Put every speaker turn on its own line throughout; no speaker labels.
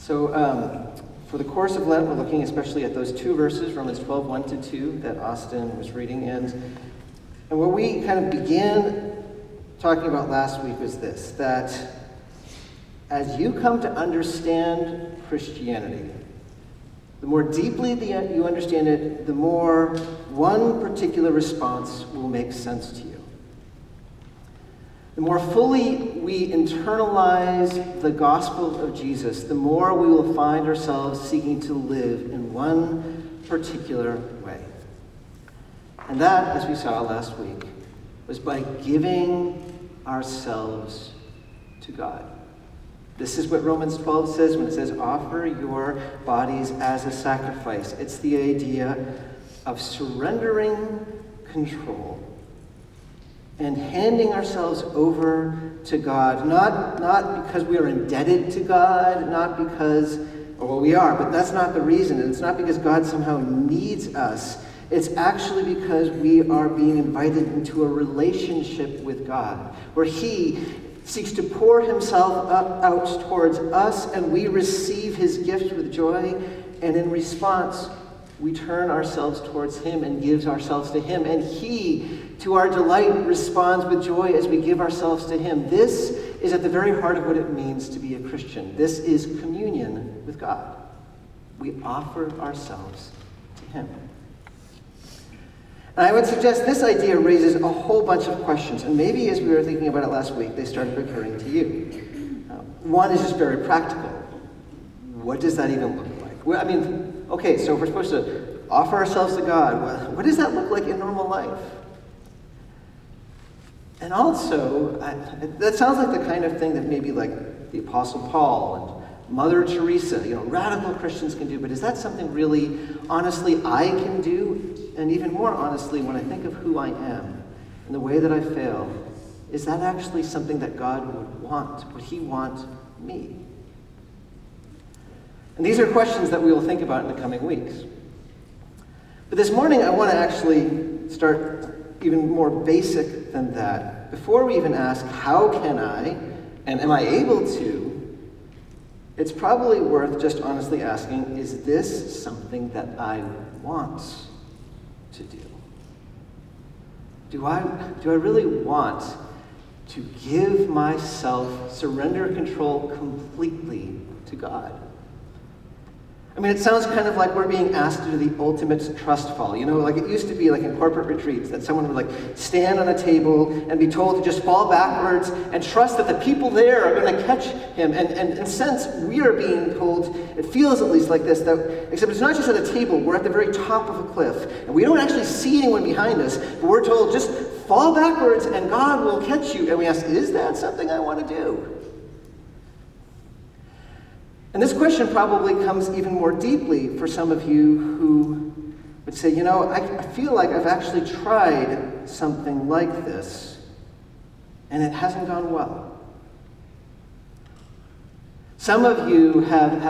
For the course of Lent, we're looking especially at those two verses, Romans 12, 1-2, that Austin was reading. And what we kind of began talking about last week was this, that as you come to understand Christianity, the more deeply you understand it, the more one particular response will make sense to you. The more fully we internalize the gospel of Jesus, the more we will find ourselves seeking to live in one particular way. And that, as we saw last week, was by giving ourselves to God. This is what Romans 12 says when it says, offer your bodies as a sacrifice. It's the idea of surrendering control and handing ourselves over to God, not because we are indebted to God, not because, well, we are, but that's not the reason. And it's not because God somehow needs us. It's actually because we are being invited into a relationship with God, where He seeks to pour Himself out towards us, and we receive His gift with joy, and in response, we turn ourselves towards Him and give ourselves to Him, and He, to our delight, responds with joy as we give ourselves to Him. This is at the very heart of what it means to be a Christian. This is communion with God. We offer ourselves to Him. And I would suggest this idea raises a whole bunch of questions, and maybe as we were thinking about it last week, they started occurring to you. One is just very practical. What does that even look like? Well, okay, so if we're supposed to offer ourselves to God, well, what does that look like in normal life? And also, that sounds like the kind of thing that maybe like the Apostle Paul and Mother Teresa, radical Christians can do, but is that something really, honestly, I can do? And even more honestly, when I think of who I am and the way that I fail, is that actually something that God would want? Would He want me? And these are questions that we will think about in the coming weeks. But this morning, I want to actually start even more basic than that. Before we even ask, how can I, and am I able to, it's probably worth just honestly asking, is this something that I want to do? Do I really want to give myself, surrender control completely to God? It sounds kind of like we're being asked to do the ultimate trust fall. Like it used to be like in corporate retreats that someone would like stand on a table and be told to just fall backwards and trust that the people there are going to catch him. And in a sense, we are being told, it feels at least like this, that except it's not just at a table, we're at the very top of a cliff. And we don't actually see anyone behind us, but we're told just fall backwards and God will catch you. And we ask, is that something I want to do? And this question probably comes even more deeply for some of you who would say, I feel like I've actually tried something like this, and it hasn't gone well. Some of you have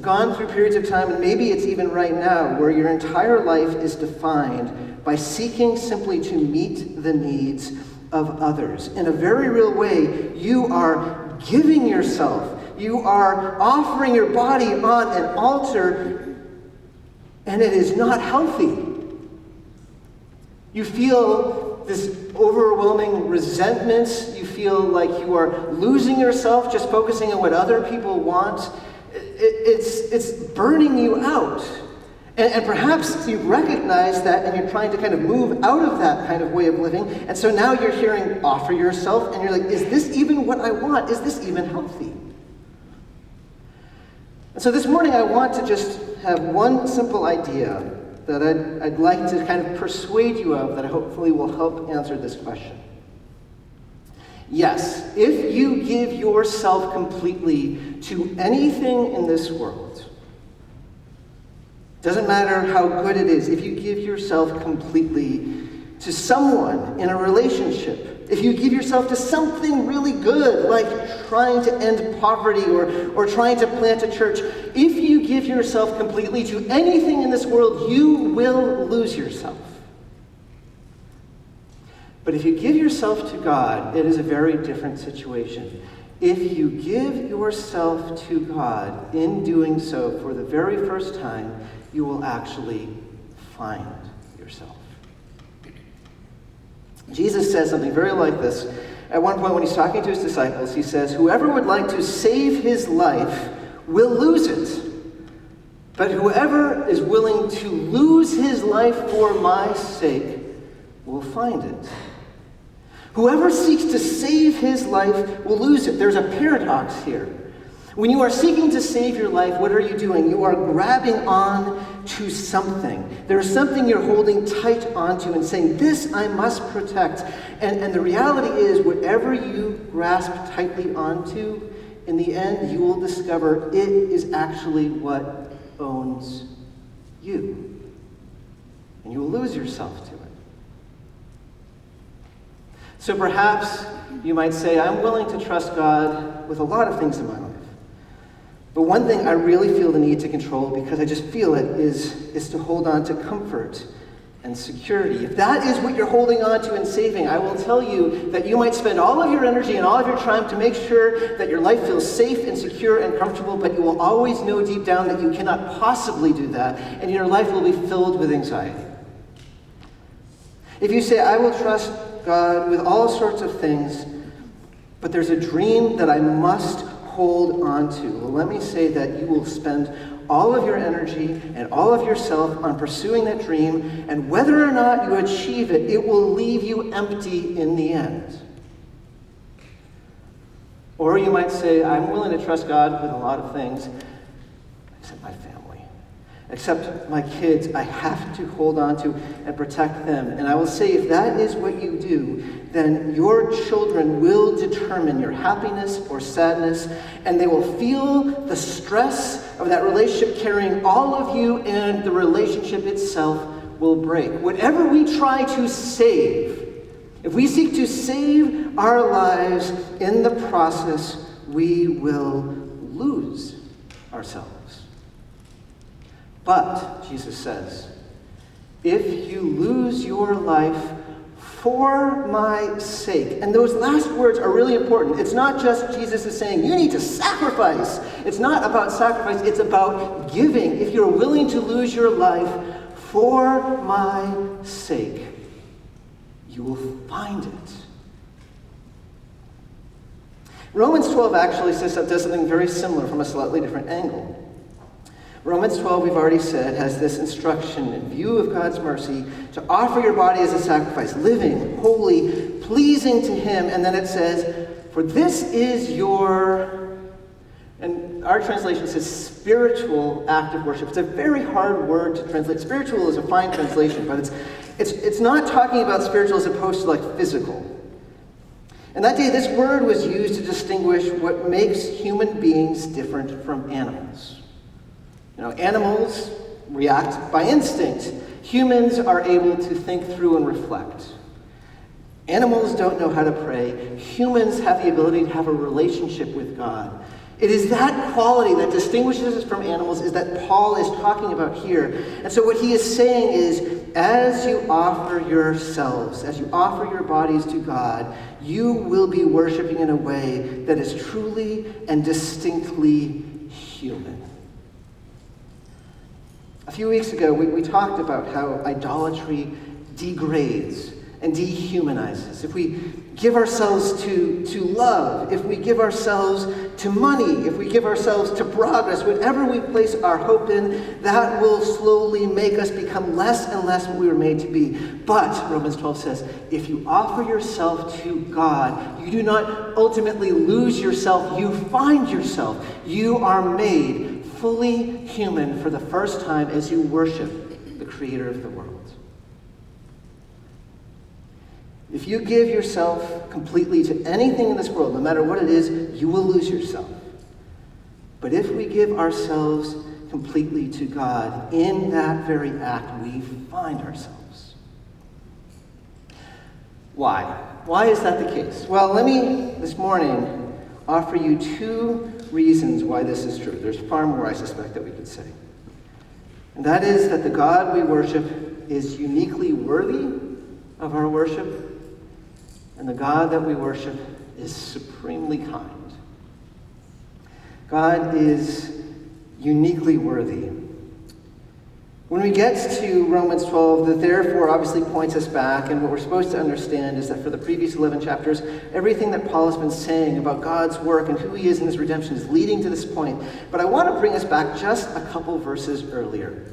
gone through periods of time, and maybe it's even right now, where your entire life is defined by seeking simply to meet the needs of others. In a very real way, you are giving yourself. You are offering your body on an altar, and it is not healthy. You feel this overwhelming resentment. You feel like you are losing yourself just focusing on what other people want. It's burning you out. And perhaps you recognize that and you're trying to kind of move out of that kind of way of living. And so now you're hearing, offer yourself, and you're like, is this even what I want? Is this even healthy? And so this morning I want to just have one simple idea that I'd like to kind of persuade you of that hopefully will help answer this question. Yes, if you give yourself completely to anything in this world, doesn't matter how good it is, if you give yourself completely to someone in a relationship, if you give yourself to something really good, like trying to end poverty or trying to plant a church, if you give yourself completely to anything in this world, you will lose yourself. But if you give yourself to God, it is a very different situation. If you give yourself to God in doing so for the very first time, you will actually find yourself. Jesus says something very like this. At one point when he's talking to his disciples, he says, "Whoever would like to save his life will lose it. But whoever is willing to lose his life for my sake will find it." Whoever seeks to save his life will lose it. There's a paradox here. When you are seeking to save your life, what are you doing? You are grabbing on to something. There's something you're holding tight onto and saying, this I must protect. And the reality is, whatever you grasp tightly onto, in the end, you will discover it is actually what owns you. And you will lose yourself to it. So perhaps you might say, I'm willing to trust God with a lot of things in my life. But one thing I really feel the need to control, because I just feel it, is to hold on to comfort and security. If that is what you're holding on to and saving, I will tell you that you might spend all of your energy and all of your time to make sure that your life feels safe and secure and comfortable, but you will always know deep down that you cannot possibly do that, and your life will be filled with anxiety. If you say, I will trust God with all sorts of things, but there's a dream that I must hold on to, well, let me say that you will spend all of your energy and all of yourself on pursuing that dream, and whether or not you achieve it, it will leave you empty in the end. Or you might say, I'm willing to trust God with a lot of things, except my family. Except my kids, I have to hold on to and protect them. And I will say, if that is what you do, then your children will determine your happiness or sadness, and they will feel the stress of that relationship carrying all of you, and the relationship itself will break. Whatever we try to save, if we seek to save our lives in the process, we will lose ourselves. But, Jesus says, if you lose your life for my sake, and those last words are really important. It's not just Jesus is saying, you need to sacrifice. It's not about sacrifice, it's about giving. If you're willing to lose your life for my sake, you will find it. Romans 12 actually does something very similar from a slightly different angle. Romans 12, we've already said, has this instruction in view of God's mercy to offer your body as a sacrifice, living, holy, pleasing to him. And then it says, for this is your, and our translation says spiritual act of worship. It's a very hard word to translate. Spiritual is a fine translation, but it's not talking about spiritual as opposed to like physical. And that day, this word was used to distinguish what makes human beings different from animals. You know, animals react by instinct. Humans are able to think through and reflect. Animals don't know how to pray. Humans have the ability to have a relationship with God. It is that quality that distinguishes us from animals is that Paul is talking about here. And so what he is saying is, as you offer yourselves, as you offer your bodies to God, you will be worshiping in a way that is truly and distinctly human. A few weeks ago, we talked about how idolatry degrades and dehumanizes. If we give ourselves to love, if we give ourselves to money, if we give ourselves to progress, whatever we place our hope in, that will slowly make us become less and less what we were made to be. But, Romans 12 says, if you offer yourself to God, you do not ultimately lose yourself, you find yourself. You are made fully human for the first time as you worship the Creator of the world. If you give yourself completely to anything in this world, no matter what it is, you will lose yourself. But if we give ourselves completely to God, in that very act, we find ourselves. Why? Why is that the case? Well, let me, this morning, offer you two reasons why this is true. There's far more, I suspect, that we could say. And that is that the God we worship is uniquely worthy of our worship, and the God that we worship is supremely kind God is uniquely worthy. When we get to Romans 12, the therefore obviously points us back, and what we're supposed to understand is that for the previous 11 chapters, everything that Paul has been saying about God's work and who he is in his redemption is leading to this point. But I want to bring us back just a couple verses earlier.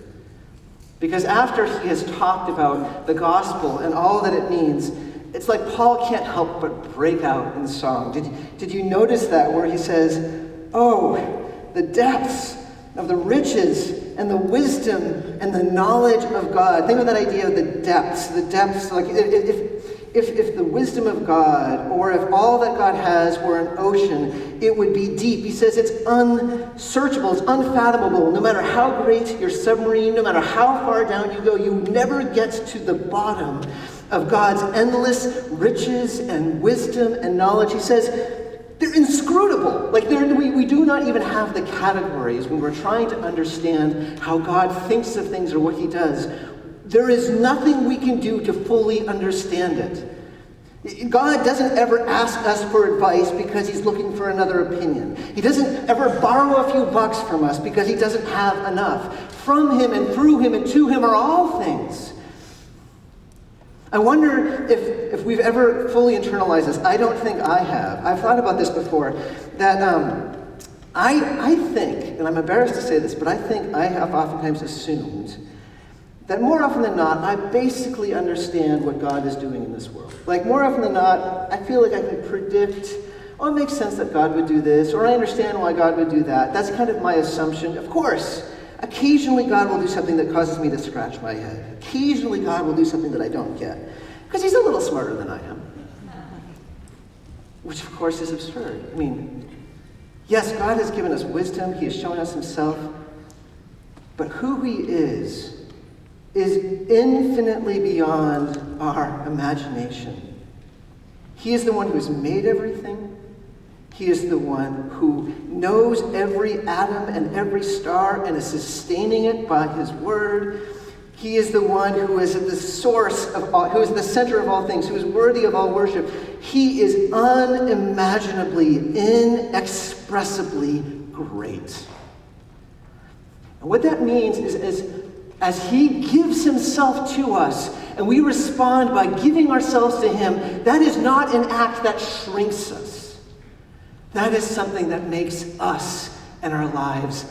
Because after he has talked about the gospel and all that it means, it's like Paul can't help but break out in song. Did you notice that where he says, "Oh, the depths of the riches and the wisdom and the knowledge of God." Think of that idea of the depths. Like if the wisdom of God, or if all that God has were an ocean, it would be deep. He says it's unsearchable, it's unfathomable. No matter how great your submarine, no matter how far down you go, you never get to the bottom of God's endless riches and wisdom and knowledge. He says they're inscrutable. Like we do not even have the categories when we're trying to understand how God thinks of things or what he does. There is nothing we can do to fully understand it. God doesn't ever ask us for advice because he's looking for another opinion. He doesn't ever borrow a few bucks from us because he doesn't have enough. From him and through him and to him are all things. I wonder if we've ever fully internalized this. I don't think I have. I've thought about this before, that I think, and I'm embarrassed to say this, but I think I have oftentimes assumed that more often than not, I basically understand what God is doing in this world. Like more often than not, I feel like I can predict, oh, it makes sense that God would do this, or I understand why God would do that. That's kind of my assumption. Of course, occasionally God will do something that causes me to scratch my head. Occasionally God will do something that I don't get, because he's a little smarter than I am. Which of course is absurd. I mean, yes, God has given us wisdom, he has shown us himself, but who he is infinitely beyond our imagination. He is the one who has made everything. He is the one who knows every atom and every star and is sustaining it by his word. He is the one who is at the source of all, who is the center of all things, who is worthy of all worship. He is unimaginably, inexpressibly great. And what that means is as he gives himself to us and we respond by giving ourselves to him, that is not an act that shrinks us. That is something that makes us and our lives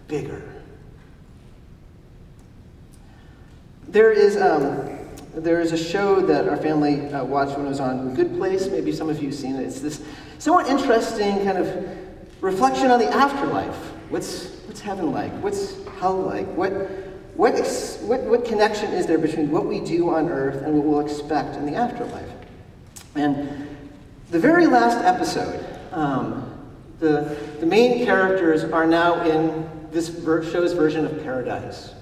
bigger. There is a show that our family watched when it was on Good Place. Maybe some of you have seen it. It's this somewhat interesting kind of reflection on the afterlife. What's heaven like? What's hell like? What connection is there between what we do on earth and what we'll expect in the afterlife? And the very last episode, the main characters are now in this show's version of paradise.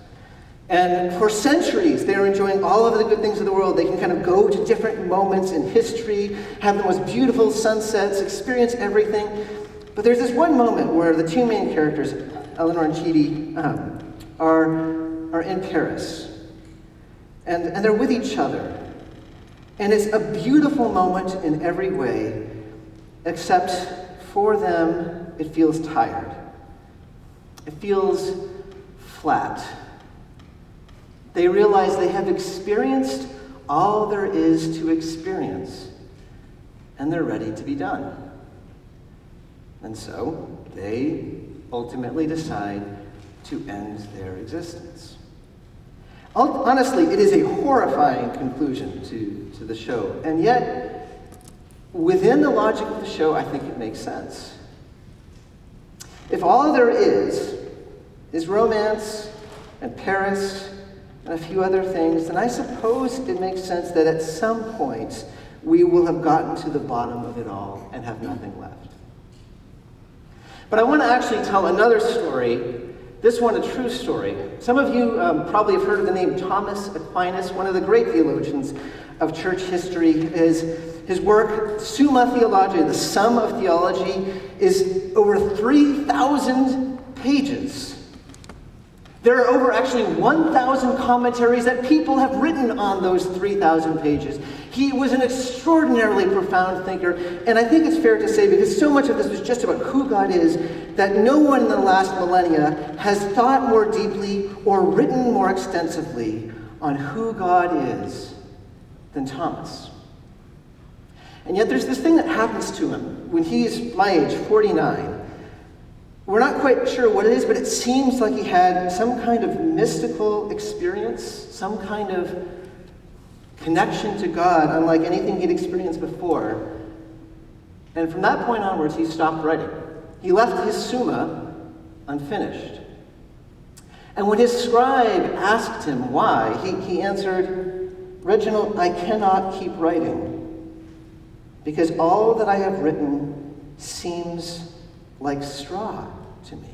And for centuries, they're enjoying all of the good things of the world. They can kind of go to different moments in history, have the most beautiful sunsets, experience everything. But there's this one moment where the two main characters, Eleanor and Chidi, are in Paris. And they're with each other. And it's a beautiful moment in every way, except for them, it feels tired. It feels flat. They realize they have experienced all there is to experience, and they're ready to be done. And so they ultimately decide to end their existence. Honestly, it is a horrifying conclusion to the show, and yet, within the logic of the show, I think it makes sense. If all there is romance and Paris and a few other things, then I suppose it makes sense that at some point we will have gotten to the bottom of it all and have nothing left. But I want to actually tell another story, this one a true story. Some of you probably have heard of the name Thomas Aquinas, one of the great theologians of church history. His work, Summa Theologiae, the sum of theology, is over 3,000 pages. There are over actually 1,000 commentaries that people have written on those 3,000 pages. He was an extraordinarily profound thinker, and I think it's fair to say, because so much of this was just about who God is, that no one in the last millennia has thought more deeply or written more extensively on who God is than Thomas. And yet there's this thing that happens to him when he's my age, 49. We're not quite sure what it is, but it seems like he had some kind of mystical experience, some kind of connection to God, unlike anything he'd experienced before. And from that point onwards, he stopped writing. He left his Summa unfinished. And when his scribe asked him why, he answered, "Reginald, I cannot keep writing, because all that I have written seems like straw to me."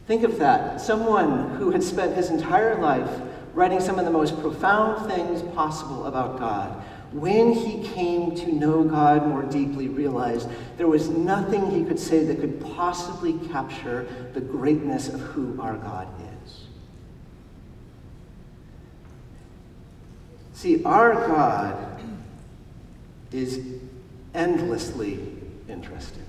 Think of that. Someone who had spent his entire life writing some of the most profound things possible about God, when he came to know God more deeply, realized there was nothing he could say that could possibly capture the greatness of who our God is. See, our God is endlessly interested.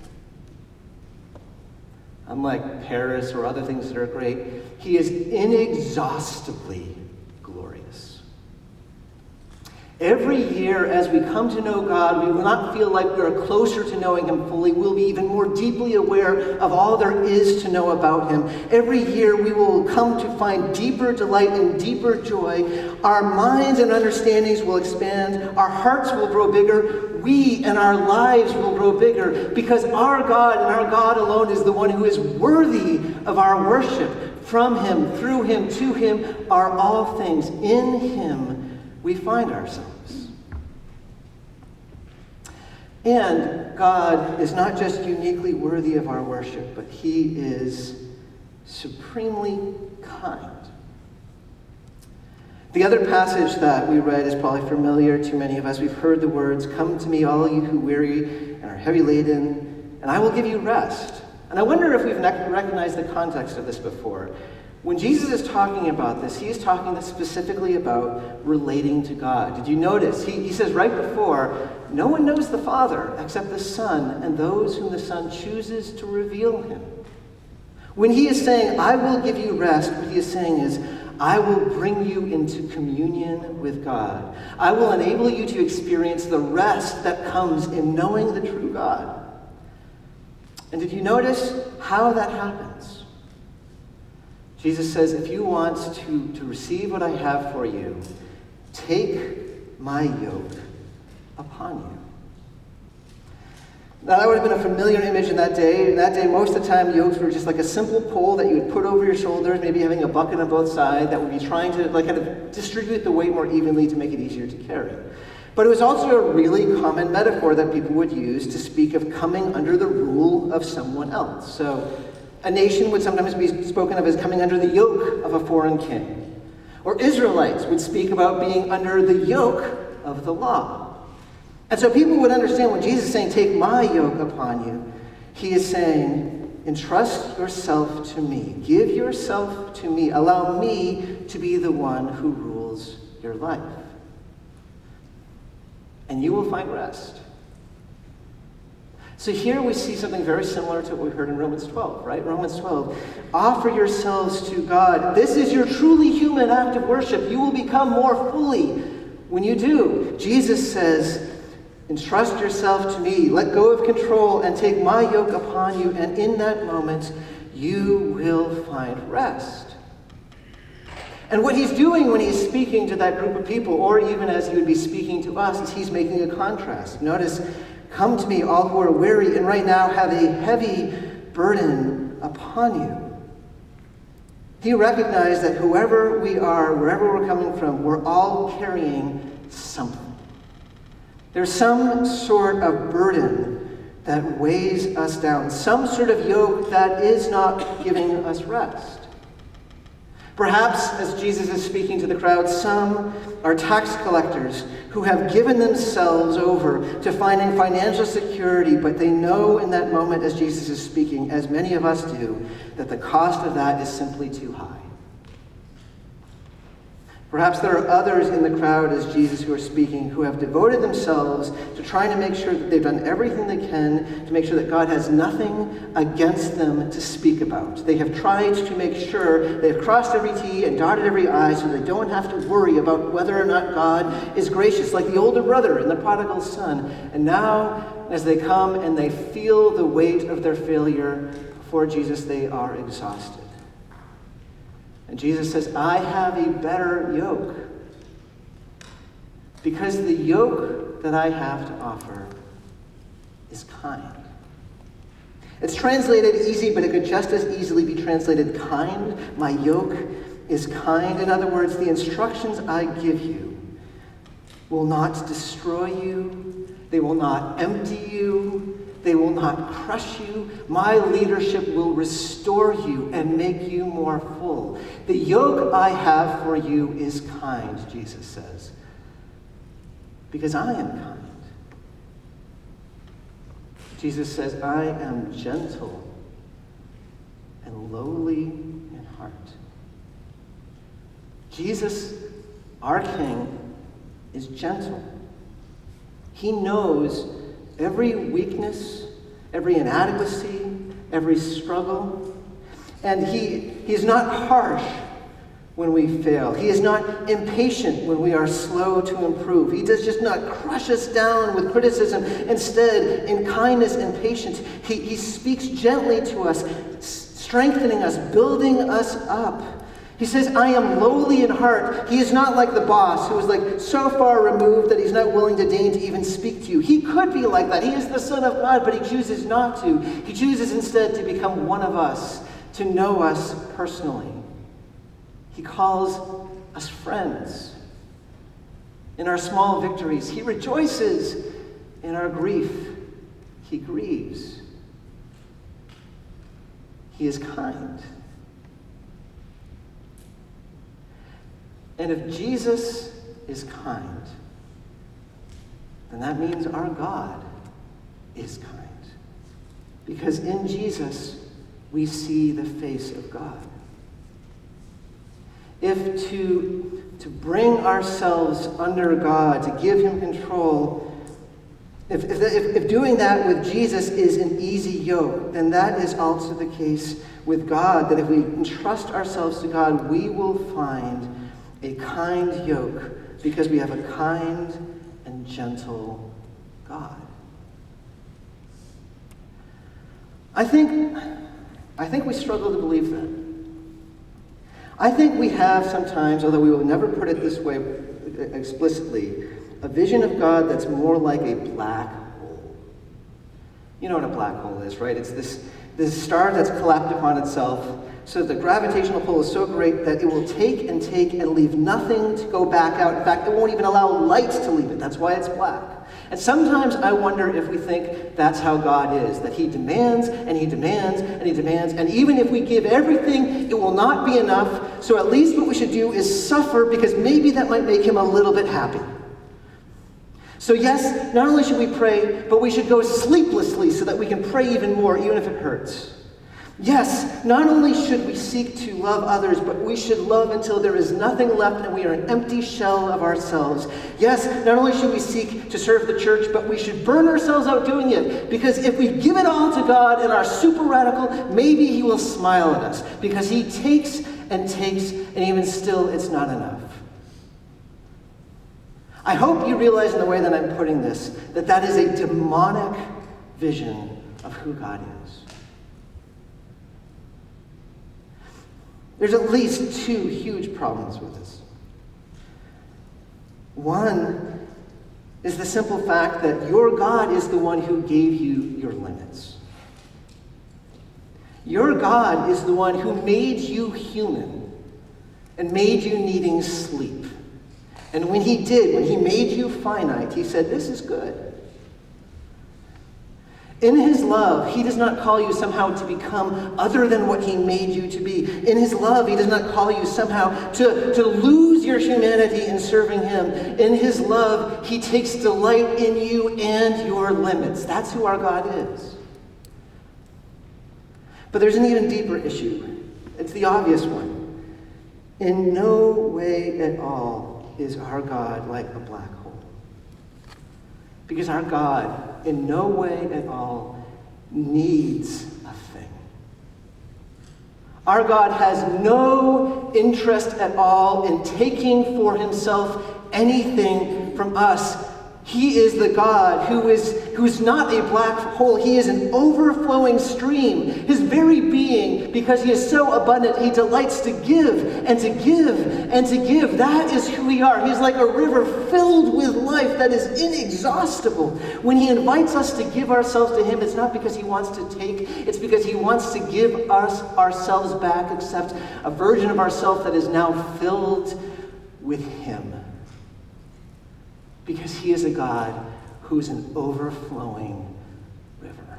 Unlike Paris or other things that are great, he is inexhaustibly glorious. Every year as we come to know God, we will not feel like we are closer to knowing him fully. We'll be even more deeply aware of all there is to know about him. Every year we will come to find deeper delight and deeper joy. Our minds and understandings will expand. Our hearts will grow bigger. We and our lives will grow bigger, because our God and our God alone is the one who is worthy of our worship. From him, through him, to him are all things. In him we find ourselves. And God is not just uniquely worthy of our worship, but he is supremely kind. The other passage that we read is probably familiar to many of us. We've heard the words, "Come to me, all you who weary and are heavy laden, and I will give you rest." And I wonder if we've recognized the context of this before. When Jesus is talking about this, he is talking specifically about relating to God. Did you notice? He says right before, no one knows the Father except the Son and those whom the Son chooses to reveal him. When he is saying, "I will give you rest," what he is saying is, I will bring you into communion with God. I will enable you to experience the rest that comes in knowing the true God. And did you notice how that happens? Jesus says, if you want to receive what I have for you, take my yoke upon you. Now, that would have been a familiar image in that day. In that day, most of the time, yokes were just like a simple pole that you would put over your shoulders, maybe having a bucket on both sides that would be trying to kind of distribute the weight more evenly to make it easier to carry. But it was also a really common metaphor that people would use to speak of coming under the rule of someone else. So a nation would sometimes be spoken of as coming under the yoke of a foreign king. Or Israelites would speak about being under the yoke of the law. And so people would understand when Jesus is saying, take my yoke upon you, he is saying, entrust yourself to me. Give yourself to me. Allow me to be the one who rules your life. And you will find rest. So here we see something very similar to what we heard in Romans 12, right? Romans 12. Offer yourselves to God. This is your truly human act of worship. You will become more fully when you do. Jesus says, entrust yourself to me. Let go of control and take my yoke upon you. And in that moment, you will find rest. And what he's doing when he's speaking to that group of people, or even as he would be speaking to us, is he's making a contrast. Notice, come to me, all who are weary and right now have a heavy burden upon you. He recognized that whoever we are, wherever we're coming from, we're all carrying something. There's some sort of burden that weighs us down, some sort of yoke that is not giving us rest. Perhaps, as Jesus is speaking to the crowd, some are tax collectors who have given themselves over to finding financial security, but they know in that moment, as Jesus is speaking, as many of us do, that the cost of that is simply too high. Perhaps there are others in the crowd as Jesus who are speaking who have devoted themselves to trying to make sure that they've done everything they can to make sure that God has nothing against them to speak about. They have tried to make sure they have crossed every T and dotted every I so they don't have to worry about whether or not God is gracious, like the older brother and the prodigal son. And now, as they come and they feel the weight of their failure before Jesus, they are exhausted. And Jesus says, I have a better yoke, because the yoke that I have to offer is kind. It's translated easy, but it could just as easily be translated kind. My yoke is kind. In other words, the instructions I give you will not destroy you. They will not empty you. They will not crush you. My leadership will restore you and make you more full. The yoke I have for you is kind, Jesus says, because I am kind. Jesus says, I am gentle and lowly in heart. Jesus, our King, is gentle. He knows every weakness, every inadequacy, every struggle. And he is not harsh when we fail. He is not impatient when we are slow to improve. He does just not crush us down with criticism. Instead, in kindness and patience, he speaks gently to us, strengthening us, building us up. He says, I am lowly in heart. He is not like the boss who is like so far removed that he's not willing to deign to even speak to you. He could be like that. He is the Son of God, but he chooses not to. He chooses instead to become one of us, to know us personally. He calls us friends. In our small victories, he rejoices. In our grief, he grieves. He is kind. And if Jesus is kind, then that means our God is kind. Because in Jesus, we see the face of God. If to bring ourselves under God, to give him control, if doing that with Jesus is an easy yoke, then that is also the case with God, that if we entrust ourselves to God, we will find a kind yoke, because we have a kind and gentle God. I think we struggle to believe that. I think we have sometimes, although we will never put it this way explicitly, a vision of God that's more like a black hole. You know what a black hole is, right? It's this star that's collapsed upon itself, so that the gravitational pull is so great that it will take and leave nothing to go back out. In fact, it won't even allow light to leave it. That's why it's black. And sometimes I wonder if we think that's how God is, that he demands and he demands and he demands, and even if we give everything, it will not be enough. So at least what we should do is suffer, because maybe that might make him a little bit happy. So yes, not only should we pray, but we should go sleeplessly so that we can pray even more, even if it hurts. Yes, not only should we seek to love others, but we should love until there is nothing left and we are an empty shell of ourselves. Yes, not only should we seek to serve the church, but we should burn ourselves out doing it. Because if we give it all to God and are super radical, maybe he will smile at us. Because he takes, and even still it's not enough. I hope you realize in the way that I'm putting this, that is a demonic vision of who God is. There's at least two huge problems with this. One is the simple fact that your God is the one who gave you your limits. Your God is the one who made you human and made you needing sleep. And when he made you finite, he said, this is good. In his love, he does not call you somehow to become other than what he made you to be. In his love, he does not call you somehow to lose your humanity in serving him. In his love, he takes delight in you and your limits. That's who our God is. But there's an even deeper issue. It's the obvious one. In no way at all is our God like a black hole. Because our God, in no way at all, needs a thing. Our God has no interest at all in taking for himself anything from us. He is the God who is not a black hole. He is an overflowing stream. His very being, because he is so abundant, he delights to give and to give and to give. That is who we are. He's like a river filled with life that is inexhaustible. When he invites us to give ourselves to him, it's not because he wants to take, it's because he wants to give us ourselves back, except a version of ourselves that is now filled with him. Because he is a God who is an overflowing river.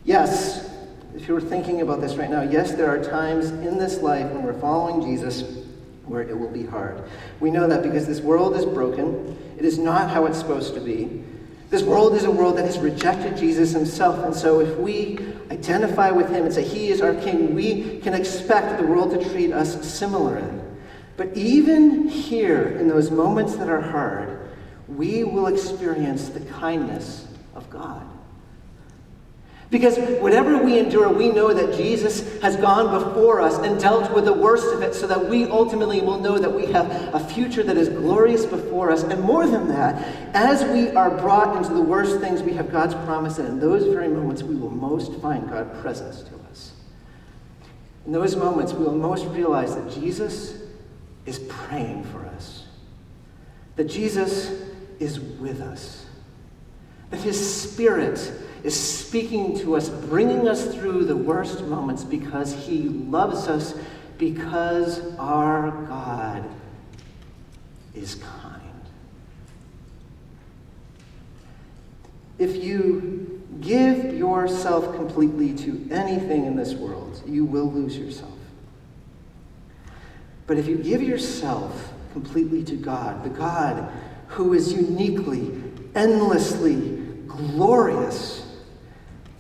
Yes, if you were thinking about this right now, yes, there are times in this life when we're following Jesus where it will be hard. We know that because this world is broken. It is not how it's supposed to be. This world is a world that has rejected Jesus himself. And so if we identify with him and say he is our king, we can expect the world to treat us similarly. But even here, in those moments that are hard, we will experience the kindness of God. Because whatever we endure, we know that Jesus has gone before us and dealt with the worst of it so that we ultimately will know that we have a future that is glorious before us. And more than that, as we are brought into the worst things, we have God's promise, and in those very moments, we will most find God present to us. In those moments, we will most realize that Jesus is praying for us, that Jesus is with us, that his Spirit is speaking to us, bringing us through the worst moments because he loves us, because our God is kind. If you give yourself completely to anything in this world, you will lose yourself. But if you give yourself completely to God, the God who is uniquely, endlessly glorious,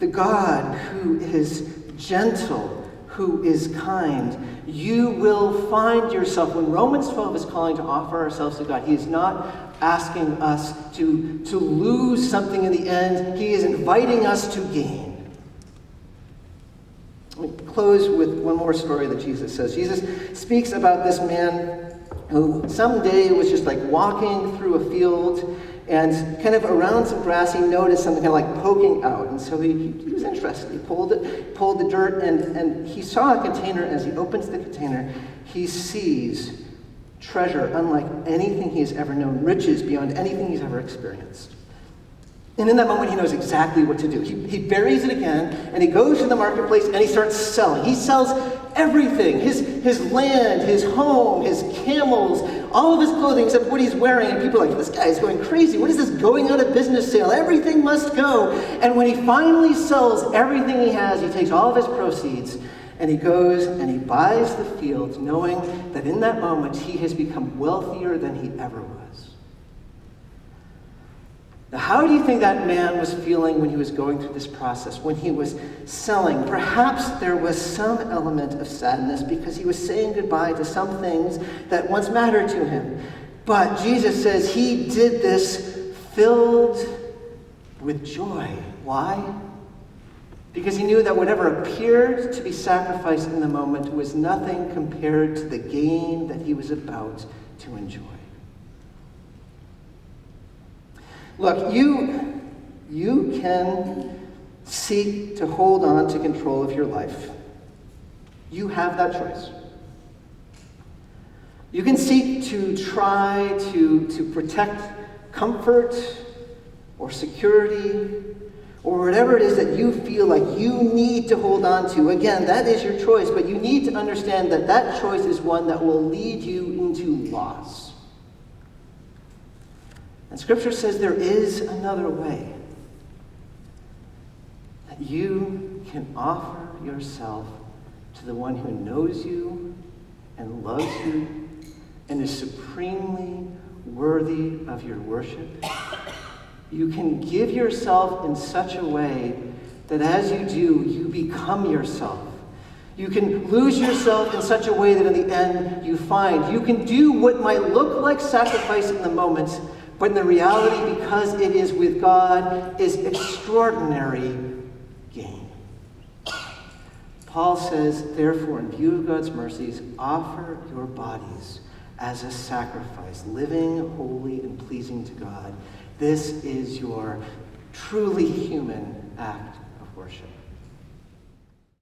the God who is gentle, who is kind, you will find yourself, when Romans 12 is calling to offer ourselves to God, he is not asking us to lose something in the end. He is inviting us to gain. Let me close with one more story that Jesus says. Jesus speaks about this man who someday was just like walking through a field, and kind of around some grass he noticed something kind of like poking out. And so he was interested. He pulled the dirt, and he saw a container. As he opens the container, he sees treasure unlike anything he has ever known, riches beyond anything he's ever experienced. And in that moment, he knows exactly what to do. He buries it again, and he goes to the marketplace, and he starts selling. He sells everything, his land, his home, his camels, all of his clothing except what he's wearing. And people are like, this guy is going crazy. What is this going out of business sale? Everything must go. And when he finally sells everything he has, he takes all of his proceeds, and he goes and he buys the field, knowing that in that moment, he has become wealthier than he ever was. Now, how do you think that man was feeling when he was going through this process, when he was selling? Perhaps there was some element of sadness because he was saying goodbye to some things that once mattered to him. But Jesus says he did this filled with joy. Why? Because he knew that whatever appeared to be sacrificed in the moment was nothing compared to the gain that he was about to enjoy. Look, you can seek to hold on to control of your life. You have that choice. You can seek to try to protect comfort or security or whatever it is that you feel like you need to hold on to. Again, that is your choice, but you need to understand that that choice is one that will lead you into loss. And Scripture says there is another way. That you can offer yourself to the one who knows you and loves you and is supremely worthy of your worship. You can give yourself in such a way that as you do, you become yourself. You can lose yourself in such a way that in the end you find. You can do what might look like sacrifice in the moment, but in the reality, because it is with God, is extraordinary gain. Paul says, therefore, in view of God's mercies, offer your bodies as a sacrifice, living, holy, and pleasing to God. This is your truly human act of worship.